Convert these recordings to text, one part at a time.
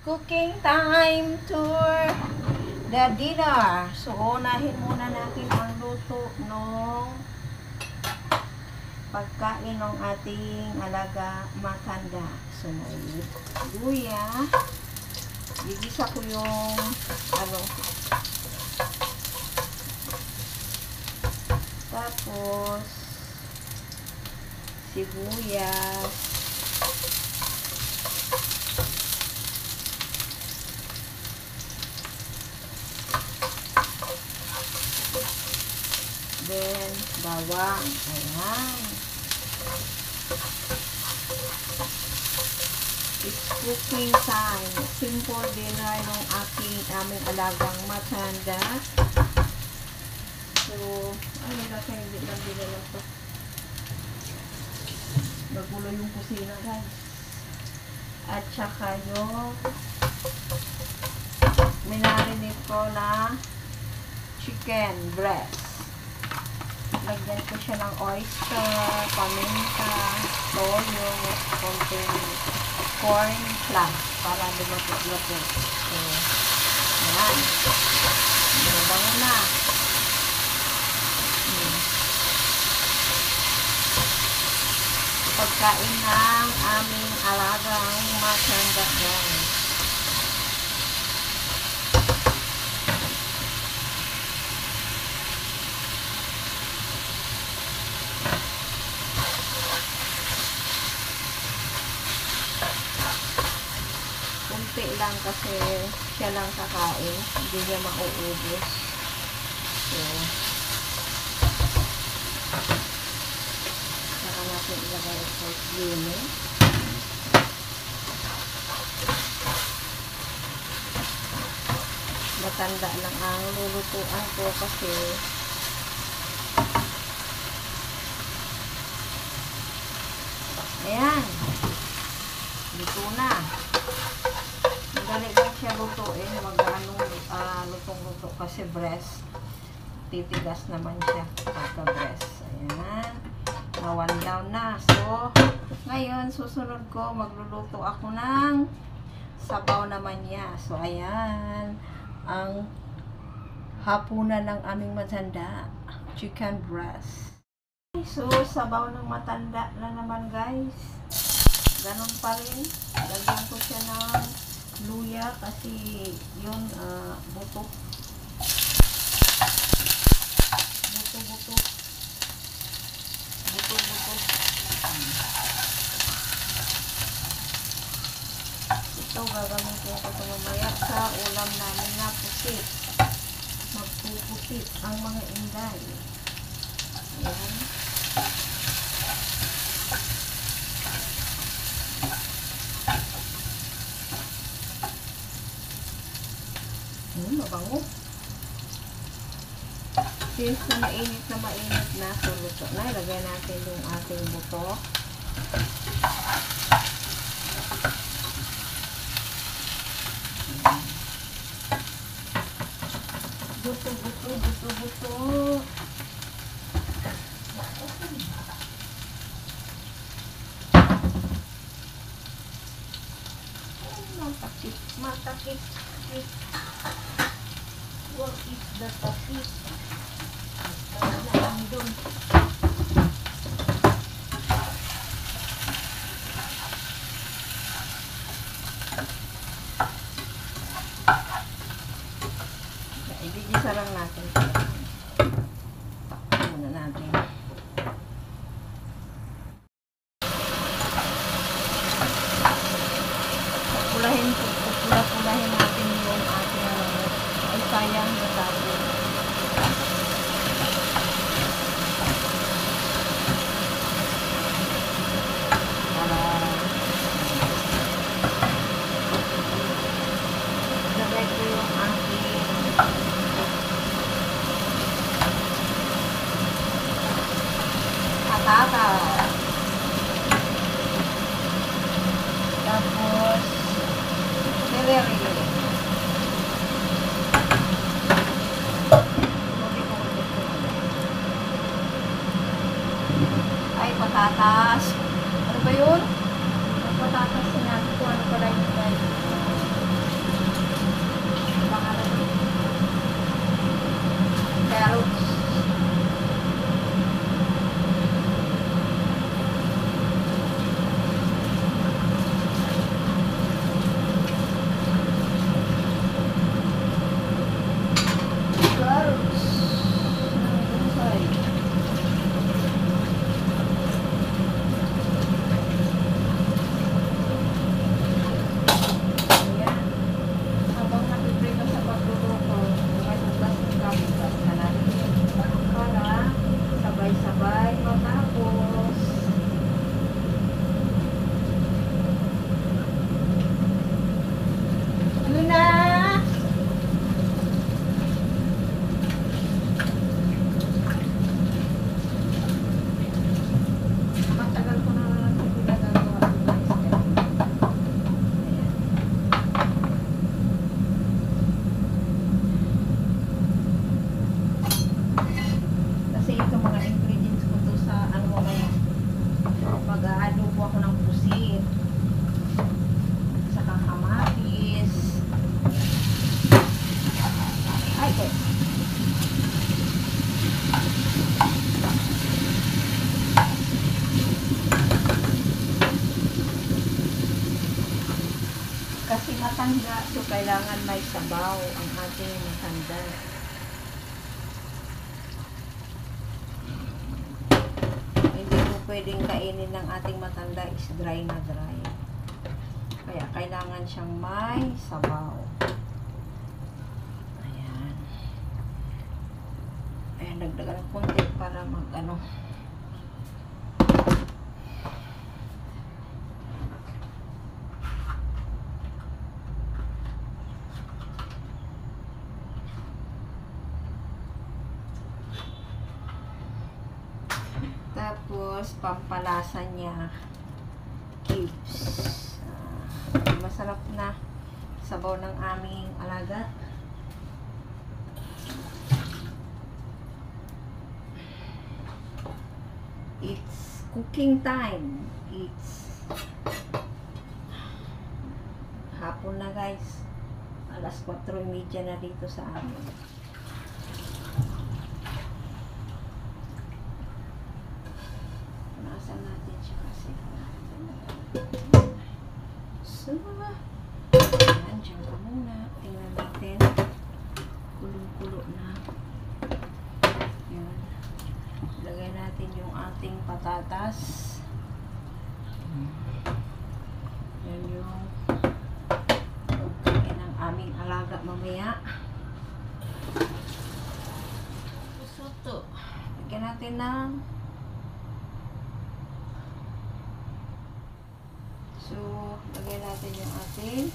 Cooking time tour the dinner. So, unahin muna natin ang luto ng pagkain ng ating alaga matanda. So, may luya. Gigisa ko yung tapos sibuyas, then bawang. Ayan, it's cooking time. Simple dinner ng aming alagang matanda. So, ano na kayo, hindi lang dinala to. Magulo yung kusina, guys. At saka yung minarinate ko na chicken breast. Lagyan ko siya ng oyster, paminta, toyo, konting corn flour para lumapot-lapot. So, ayan. Bango na. Pagkain ng aming alagang matanda, guys. Kunti lang kasi siya lang kakain, hindi niya mauubos. So, saka natin ilagay sa slimming. Matanda lang ang lulutuan ko kasi ayan, luto na. Madali lang siya lutuin. Lutong-luto kasi breast. Titigas naman siya pagka breast. Ayan. Na 1 down na. So, ngayon, susunod ko, magluluto ako ng sabaw naman niya. So, ayan. Ang hapunan ng aming matanda. Chicken breast. So, sabaw ng matanda na naman, guys. Ganon pa rin. Lagyan ko siya ng luya kasi yun buto. Ito gagamitin ko ito mamaya sa ulam namin na pusit. Magpupusit ang mga inday. Ayan. Mabango. Since na mainit na, so luto na. Ilagay natin yung ating buto. Buto. Matakit. What is the topic? Nandun. Ibigisa lang natin. Takpan muna natin. Pula-pulahin natin yung ating ay sayang na tapo. Lagay ko yung ating like it. Kasi matanda, so kailangan may sabaw ang ating matanda. Hindi mo pwedeng kainin ng ating matanda is dry na dry. Kaya kailangan siyang may sabaw. Ayan. Ayan, dagdagan ng konti para mag-ano. Tapos, pampalasa niya, cubes. Masarap na sabaw ng aming alaga. It's cooking time. It's hapon na guys. Alas 4:30 na dito sa amin. Punasan natin siya kasi. So, ayan, dyan ka muna. Tingnan natin. Kulong-kulo na. Ayan. Lagay natin yung ating patatas. Yan yung pagkain ng aming alaga mamaya. Soto. Lagyan natin ng lagyan natin yung ating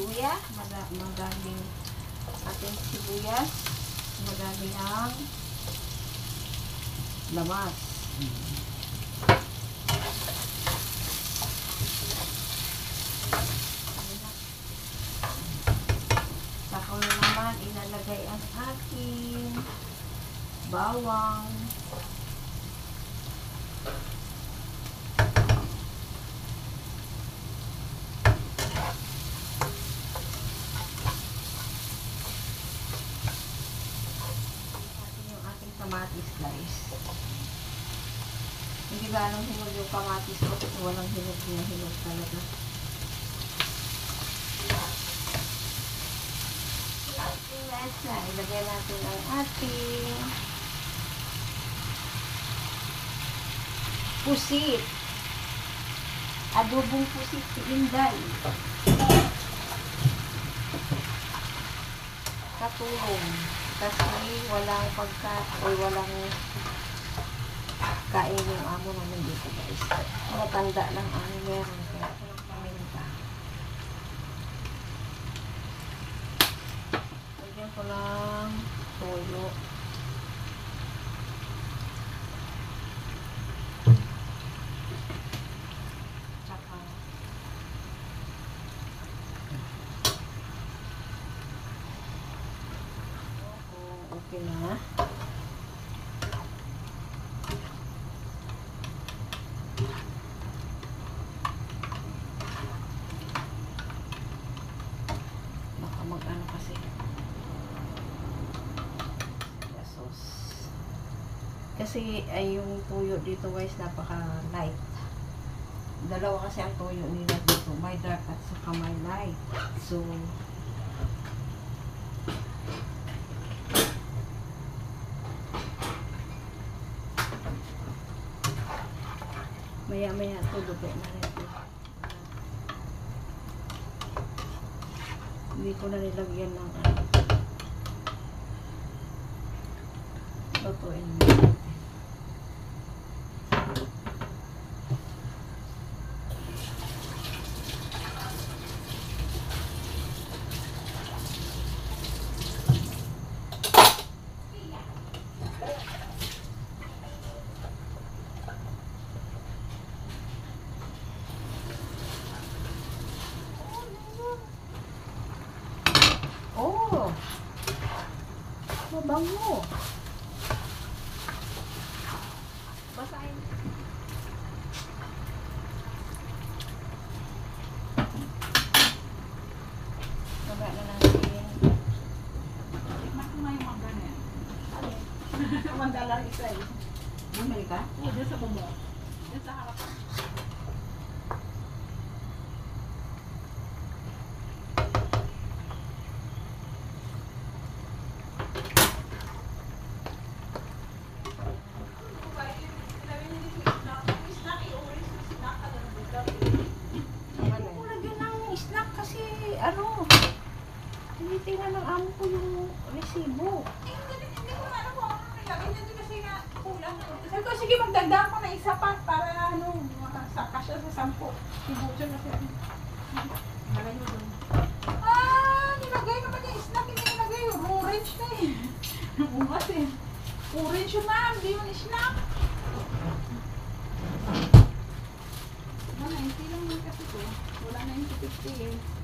luya. Magaling ating sibuyas. Magaling ang lamas. Saka naman ilalagay ang ating bawang. Kamatis guys. Hindi ganong hinog yung kamatis ko kasi walang hinog na hinog talaga. Ating lasa. Ilagay natin ang ating pusit. Adobong pusit si Inday. Katulong. Kasi walang walang kain yung amo namin dito guys. Matanda lang ang meron. Kaya walang paminta. Lagyan ko lang toyo. Tsaka okay na. Baka mag-ano kasi. Sauce. Kasi ay yung tuyo dito guys napaka light. Dalawa kasi ang tuyo nila dito. May dark at saka may light. So maya-maya tulog na ito. Hindi ko na nilagyan ng lutuin mo natin. Oh! Mabango! Basahin. Baba na natin. mandala isa eh. Bumili ka? Oo, dyan sa baba. Dyan sa harapan. Lagyan ng snack kasi ano, tinitingnan ng amo ko yung resibo. Hindi ko na alam kung ano nilagay niya kasi nga kulang. Sabi ko, sige magdagdag ko na isa pa para ano, makasaka siya sa 10. Sibucho na siya. Nilagay mo doon. Nilagay naman yung snack, hindi nilagay yung orange na eh. Umas eh. Orange yun ma'am, di yun snack. 190 lang yun kasi to. Wala na yung 250 eh.